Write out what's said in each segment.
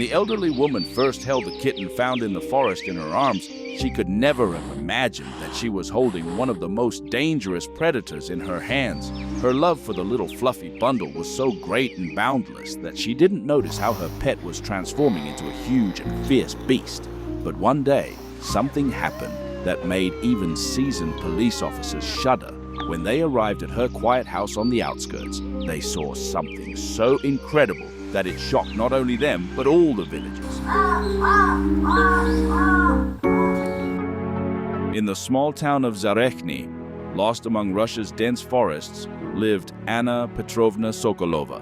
the elderly woman first held the kitten found in the forest in her arms, she could never have imagined that she was holding one of the most dangerous predators in her hands. Her love for the little fluffy bundle was so great and boundless that she didn't notice how her pet was transforming into a huge and fierce beast. But one day, something happened that made even seasoned police officers shudder. When they arrived at her quiet house on the outskirts, they saw something so incredible that it shocked not only them, but all the villagers. In the small town of Zarechny, lost among Russia's dense forests, lived Anna Petrovna Sokolova.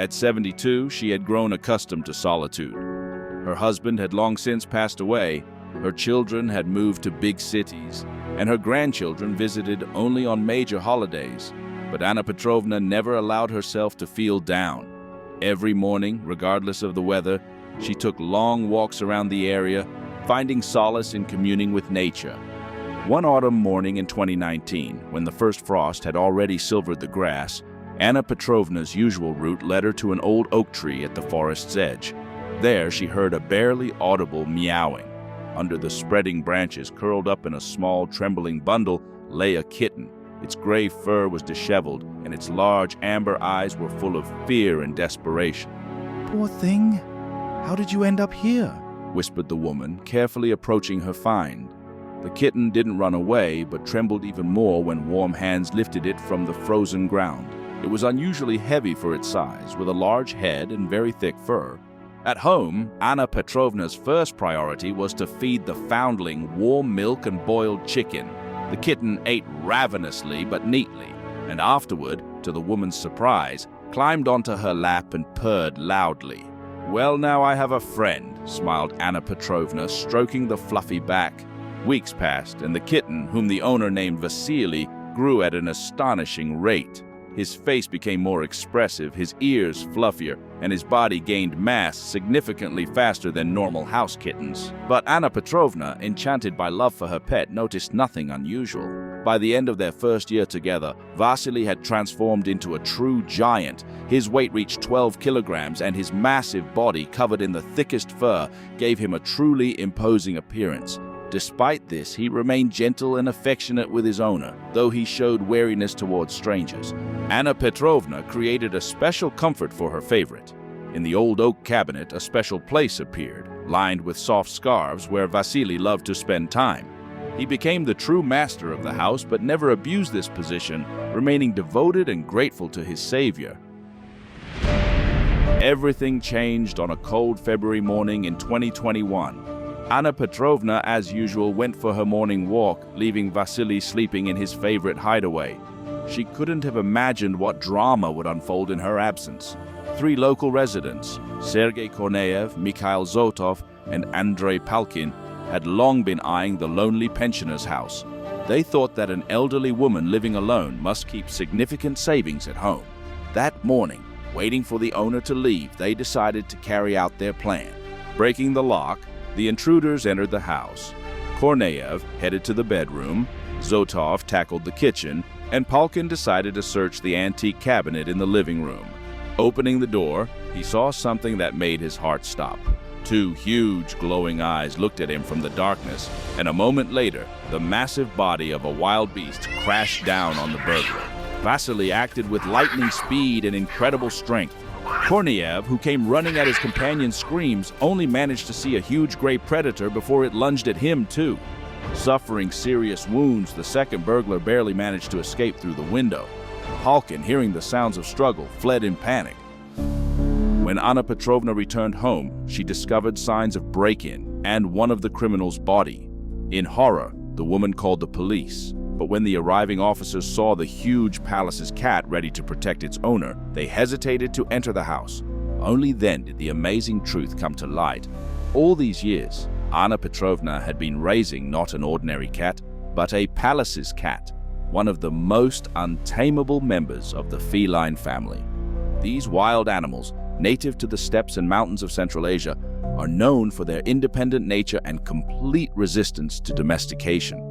At 72, she had grown accustomed to solitude. Her husband had long since passed away, her children had moved to big cities, and her grandchildren visited only on major holidays. But Anna Petrovna never allowed herself to feel down. Every morning, regardless of the weather, she took long walks around the area, finding solace in communing with nature. One autumn morning in 2019, when the first frost had already silvered the grass, Anna Petrovna's usual route led her to an old oak tree at the forest's edge. There she heard a barely audible meowing. Under the spreading branches, curled up in a small, trembling bundle, lay a kitten. Its gray fur was disheveled, and its large amber eyes were full of fear and desperation. "Poor thing, how did you end up here?" whispered the woman, carefully approaching her find. The kitten didn't run away, but trembled even more when warm hands lifted it from the frozen ground. It was unusually heavy for its size, with a large head and very thick fur. At home, Anna Petrovna's first priority was to feed the foundling warm milk and boiled chicken. The kitten ate ravenously but neatly, and afterward, to the woman's surprise, climbed onto her lap and purred loudly. "Well, now I have a friend," smiled Anna Petrovna, stroking the fluffy back. Weeks passed, and the kitten, whom the owner named Vasily, grew at an astonishing rate. His face became more expressive, his ears fluffier, and his body gained mass significantly faster than normal house kittens. But Anna Petrovna, enchanted by love for her pet, noticed nothing unusual. By the end of their first year together, Vasily had transformed into a true giant. His weight reached 12 kilograms, and his massive body, covered in the thickest fur, gave him a truly imposing appearance. Despite this, he remained gentle and affectionate with his owner, though he showed wariness towards strangers. Anna Petrovna created a special comfort for her favorite. In the old oak cabinet, a special place appeared, lined with soft scarves where Vasily loved to spend time. He became the true master of the house, but never abused this position, remaining devoted and grateful to his savior. Everything changed on a cold February morning in 2021. Anna Petrovna, as usual, went for her morning walk, leaving Vasily sleeping in his favorite hideaway. She couldn't have imagined what drama would unfold in her absence. 3 local residents, Sergei Korneyev, Mikhail Zotov, and Andrei Palkin, had long been eyeing the lonely pensioner's house. They thought that an elderly woman living alone must keep significant savings at home. That morning, waiting for the owner to leave, they decided to carry out their plan. Breaking the lock, the intruders entered the house. Korneyev headed to the bedroom, Zotov tackled the kitchen, and Palkin decided to search the antique cabinet in the living room. Opening the door, he saw something that made his heart stop. 2 huge glowing eyes looked at him from the darkness, and a moment later, the massive body of a wild beast crashed down on the burglar. Vasily acted with lightning speed and incredible strength. Korneyev, who came running at his companion's screams, only managed to see a huge gray predator before it lunged at him too. Suffering serious wounds, the second burglar barely managed to escape through the window. Palkin, hearing the sounds of struggle, fled in panic. When Anna Petrovna returned home, she discovered signs of break-in and one of the criminal's body. In horror, the woman called the police. But when the arriving officers saw the huge palace's cat ready to protect its owner, they hesitated to enter the house. Only then did the amazing truth come to light. All these years, Anna Petrovna had been raising not an ordinary cat, but a palace's cat, one of the most untamable members of the feline family. These wild animals, native to the steppes and mountains of Central Asia, are known for their independent nature and complete resistance to domestication.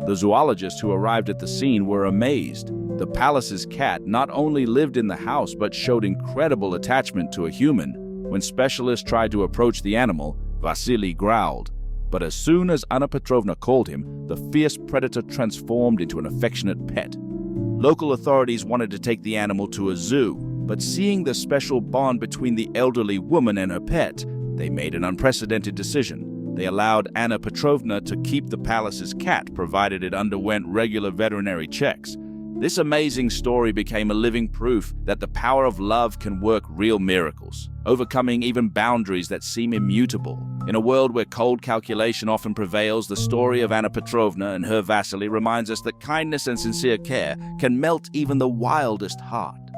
The zoologists who arrived at the scene were amazed. The palace's cat not only lived in the house but showed incredible attachment to a human. When specialists tried to approach the animal, Vasily growled. But as soon as Anna Petrovna called him, the fierce predator transformed into an affectionate pet. Local authorities wanted to take the animal to a zoo, but seeing the special bond between the elderly woman and her pet, they made an unprecedented decision. They allowed Anna Petrovna to keep the palace's cat, provided it underwent regular veterinary checks. This amazing story became a living proof that the power of love can work real miracles, overcoming even boundaries that seem immutable. In a world where cold calculation often prevails, the story of Anna Petrovna and her Vasily reminds us that kindness and sincere care can melt even the wildest heart.